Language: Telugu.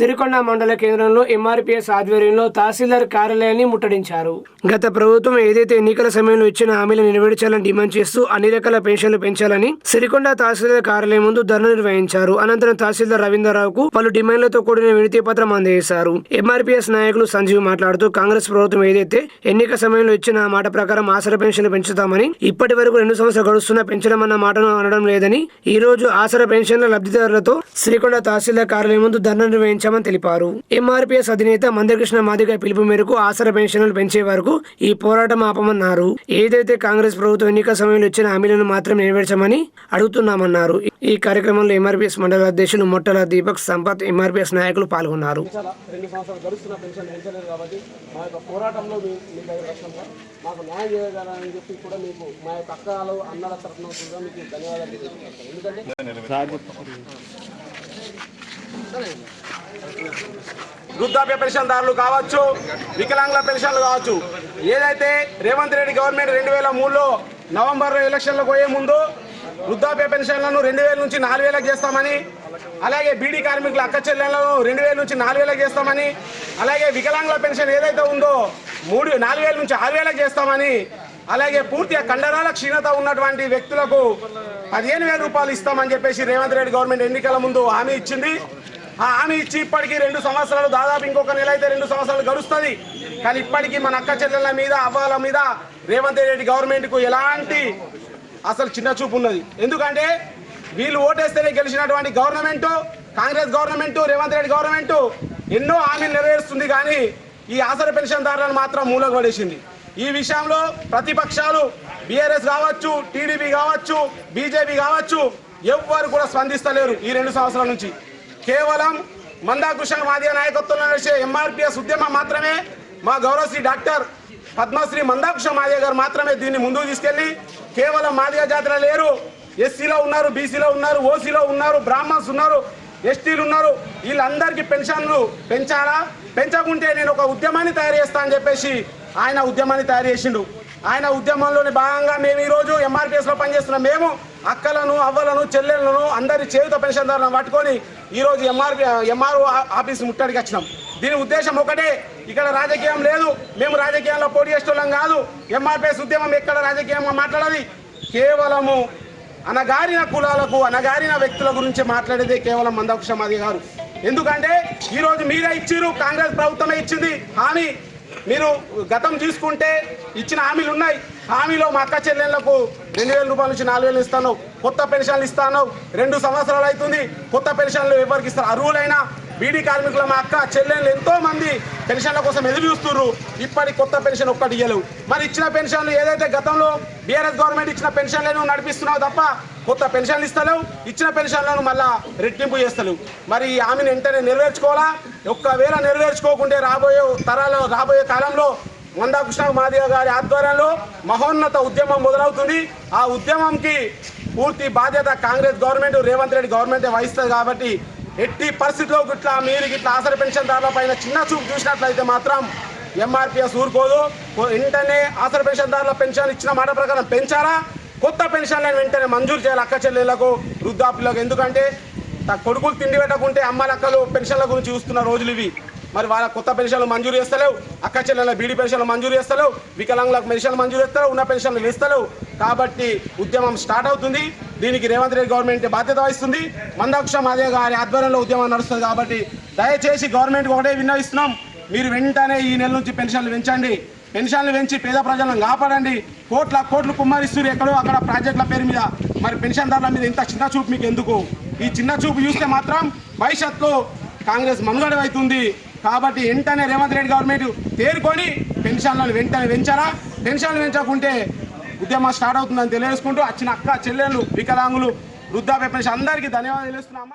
సిరికొండ మండల కేంద్రంలో ఎంఆర్పీఎస్ ఆధ్వర్యంలో తహసీల్దార్ కార్యాలయాన్ని ముట్టడించారు. గత ప్రభుత్వం ఏదైతే ఎన్నికల సమయంలో ఇచ్చిన హామీలను నెరవేర్చాలని డిమాండ్ చేస్తూ అన్ని రకాల పెన్షన్లు పెంచాలని సిరికొండ తహసీల్దార్ కార్యాలయం ముందు ధర్నా నిర్వహించారు. అనంతరం తహసీల్దార్ రవీంద్రరావుకు పలు డిమాండ్లతో కూడిన వినతి పత్రం అందజేశారు. ఎంఆర్పీఎస్ నాయకులు సంజీవ్ మాట్లాడుతూ కాంగ్రెస్ ప్రభుత్వం ఏదైతే ఎన్నిక సమయంలో ఇచ్చిన మాట ప్రకారం ఆసరా పెన్షన్లు పెంచుతామని ఇప్పటి వరకు 2 సంవత్సరాలు గడుస్తున్నా పెంచడం అన్న మాటను అనడం లేదని ఈ రోజు ఆసరా పెన్షన్ల లబ్ధిదారులతో సిరికొండ తహసీల్దార్ కార్యాలయం ముందు ధర్నా నిర్వహించామని తెలిపారు. ఎంఆర్పీఎస్ అధినేత మందకృష్ణ మాదిగ పిలుపు మేరకు ఆసరా పెన్షన్లు పెంచే వరకు ఈ పోరాటం ఆపమన్నారు. ఏదైతే కాంగ్రెస్ ప్రభుత్వం ఎన్నికల సమయంలో ఇచ్చిన హామీలను మాత్రం నెరవేర్చమని అడుగుతున్నామన్నారు. ఈ కార్యక్రమంలో ఎంఆర్పీఎస్ మండల అధ్యక్షులు మొట్టల దీపక్ సంపత్ ఎంఆర్పీఎస్ నాయకులు పాల్గొన్నారు. మాకు న్యాయం చేయగలని చెప్పి కూడా మీకు మా యొక్క అక్కలు అన్నల తరఫున కూడా మీకు ధన్యవాదాలు తెలుపుతున్నాను. ఎందుకంటే వృద్ధాప్య పెన్షన్దారులు కావచ్చు, వికలాంగుల పెన్షన్లు కావచ్చు, ఏదైతే రేవంత్ రెడ్డి గవర్నమెంట్ 2003లో నవంబర్ ఎలక్షన్లకు పోయే ముందు వృద్ధాప్య పెన్షన్లను 2000 నుంచి 4000 చేస్తామని, అలాగే బీడీ కార్మికుల అక్క చెల్లెలను 2000 నుంచి 4000 చేస్తామని, అలాగే వికలాంగుల పెన్షన్ ఏదైతే ఉందో 4000 నుంచి 6000 చేస్తామని, అలాగే పూర్తిగా కండరాల క్షీణత ఉన్నటువంటి వ్యక్తులకు 15,000 రూపాయలు ఇస్తామని చెప్పేసి రేవంత్ రెడ్డి గవర్నమెంట్ ఎన్నికల ముందు హామీ ఇచ్చింది. ఆ హామీ ఇచ్చి ఇప్పటికీ 2 సంవత్సరాలు, దాదాపు ఇంకొక నెల అయితే 2 సంవత్సరాలు గడుస్తుంది. కానీ ఇప్పటికీ మన అక్క చెల్లెల మీద, అవ్వాల మీద రేవంత్ రెడ్డి గవర్నమెంట్కు ఎలాంటి అసలు చిన్న చూపు ఉన్నది. ఎందుకంటే వీళ్ళు ఓటేస్తేనే గెలిచినటువంటి government, Congress government, Revanth Reddy government ఎన్నో హామీలు నెరవేరుస్తుంది. కానీ ఈ ఆసరా పెన్షన్దారులను మాత్రం మూలకు పడేసింది. ఈ విషయంలో ప్రతిపక్షాలు బీఆర్ఎస్ కావచ్చు, టీడీపీ కావచ్చు, బీజేపీ కావచ్చు, ఎవ్వరు కూడా స్పందిస్తలేరు. ఈ 2 సంవత్సరాల నుంచి కేవలం మందాకృష్ణ మాదిగ నాయకత్వంలో నడిచే ఎంఆర్పీఎస్ ఉద్యమం మాత్రమే, మా గౌరవశ్రీ డాక్టర్ పద్మశ్రీ మందాకృష్ణ మాదిగ గారు మాత్రమే దీన్ని ముందుకు తీసుకెళ్లి కేవలం మాదిగ జాతర లేరు, ఎస్సీలో ఉన్నారు, బీసీలో ఉన్నారు, ఓసీలో ఉన్నారు, బ్రాహ్మణ్స్ ఉన్నారు, ఎస్టీలు ఉన్నారు, వీళ్ళందరికీ పెన్షన్లు పెంచాలా, పెంచకుంటే నేను ఒక ఉద్యమాన్ని తయారు చేస్తా అని చెప్పేసి ఆయన ఉద్యమాన్ని తయారు చేసిండు. ఆయన ఉద్యమంలోని భాగంగా మేము ఈరోజు ఎంఆర్పీఎస్లో పనిచేస్తున్నాం. మేము అక్కలను, అవ్వలను, చెల్లెలను అందరి చేయుత పెన్షన్దారులను పట్టుకొని ఈరోజు ఎంఆర్ఓ ఆఫీస్ ముట్టడికి వచ్చినాం. దీని ఉద్దేశం ఒకటే, ఇక్కడ రాజకీయం లేదు, మేము రాజకీయాల్లో పోటీ చేసేవాళ్ళం కాదు. ఎంఆర్పీఎస్ ఉద్యమం ఎక్కడ రాజకీయంగా మాట్లాడాలి, కేవలము అనగారిన కులాలకు, అనగారిన వ్యక్తుల గురించి మాట్లాడేదే కేవలం మందాకృష్ణ మాదిగ గారు. ఎందుకంటే ఈరోజు మీరే ఇచ్చిరు, కాంగ్రెస్ ప్రభుత్వమే ఇచ్చింది హామీ. మీరు గతం తీసుకుంటే ఇచ్చిన హామీలు ఉన్నాయి. హామీలో మా అక్క చెల్లెళ్లకు 2000 రూపాయల నుంచి 4000 ఇస్తాను, కొత్త పెన్షన్లు ఇస్తాను. 2 సంవత్సరాలు అవుతుంది, కొత్త పెన్షన్లు ఎవరికి ఇస్తారు? అర్హులైన బీడీ కార్మికుల మా అక్క చెల్లెళ్ళు ఎంతో మంది పెన్షన్ల కోసం ఎదురు చూస్తున్నారు. ఇప్పటి కొత్త పెన్షన్ ఒక్కటి ఇవ్వలేవు. మరి ఇచ్చిన పెన్షన్లు ఏదైతే గతంలో బీఆర్ఎస్ గవర్నమెంట్ ఇచ్చిన పెన్షన్లను నడిపిస్తున్నావు తప్ప కొత్త పెన్షన్లు ఇస్తలేవు, ఇచ్చిన పెన్షన్లను మళ్ళా రెట్టింపు చేస్తలేవు. మరి ఈ హామీని వెంటనే నెరవేర్చుకోవాలా? ఒక్కవేళ నెరవేర్చుకోకుంటే రాబోయే కాలంలో మందాకృష్ణ మాదిగ గారి ఆధ్వర్యంలో మహోన్నత ఉద్యమం మొదలవుతుంది. ఆ ఉద్యమంకి పూర్తి బాధ్యత కాంగ్రెస్ గవర్నమెంట్, రేవంత్ రెడ్డి గవర్నమెంటే వహిస్తుంది. కాబట్టి ఎట్టి పరిస్థితిలో గిట్లా మీరు గిట్లా ఆసరా పెన్షన్దారుల పైన చిన్న చూపు చూసినట్లయితే మాత్రం ఎంఆర్పీఎస్ ఊరుకోదు. వెంటనే ఆసరా పెన్షన్దారుల పెన్షన్ ఇచ్చిన మాట ప్రకారం పెంచారా, కొత్త పెన్షన్లను వెంటనే మంజూరు చేయాలి అక్క చెల్లెళ్లకు, వృద్ధాప్యులకు. ఎందుకంటే కొడుకులు తిండి పెట్టకుంటే అమ్మలక్కలు పెన్షన్ల గురించి చూస్తున్న రోజులు ఇవి. మరి వాళ్ళ కొత్త పెన్షన్లు మంజూరు చేస్తలేవు, అక్క చెల్లెల బీడీ పెన్షన్లు మంజూరు చేస్తలేవు, వికలాంగులకు పెన్షన్లు మంజూరు చేస్తలేవు, ఉన్న పెన్షన్లు ఇస్తలేవు. కాబట్టి ఉద్యమం స్టార్ట్ అవుతుంది. దీనికి రేవంత్ రెడ్డి గవర్నమెంట్ బాధ్యత వహిస్తుంది. మందాకృష్ణ మాదిగ గారి ఆధ్వర్యంలో ఉద్యమం నడుస్తుంది. కాబట్టి దయచేసి గవర్నమెంట్కి ఒకటే విన్నవిస్తున్నాం, మీరు వెంటనే ఈ నెల నుంచి పెన్షన్లు పెంచండి. పెన్షన్లు పెంచి పేద ప్రజలను కాపాడండి. కోట్లు కుమ్మరిస్తారు ఎక్కడో అక్కడ ప్రాజెక్టుల పేరు మీద. మరి పెన్షన్దారుల మీద ఇంత చిన్న చూపు మీకు ఎందుకు? ఈ చిన్న చూపు చూస్తే మాత్రం భవిష్యత్తులో కాంగ్రెస్ మనుగడ అవుతుంది. కాబట్టి వెంటనే రేవంత్ రెడ్డి గవర్నమెంట్ తేరుకొని పెన్షన్లను వెంటనే పెంచారా, పెన్షన్లు పెంచకుంటే ఉద్యమం స్టార్ట్ అవుతుందని తెలియజేసుకుంటూ వచ్చిన అక్క చెల్లెళ్ళు, వికలాంగులు, వృద్ధాప్య పెన్షన్ అందరికీ ధన్యవాదాలు తెలుస్తున్నాము.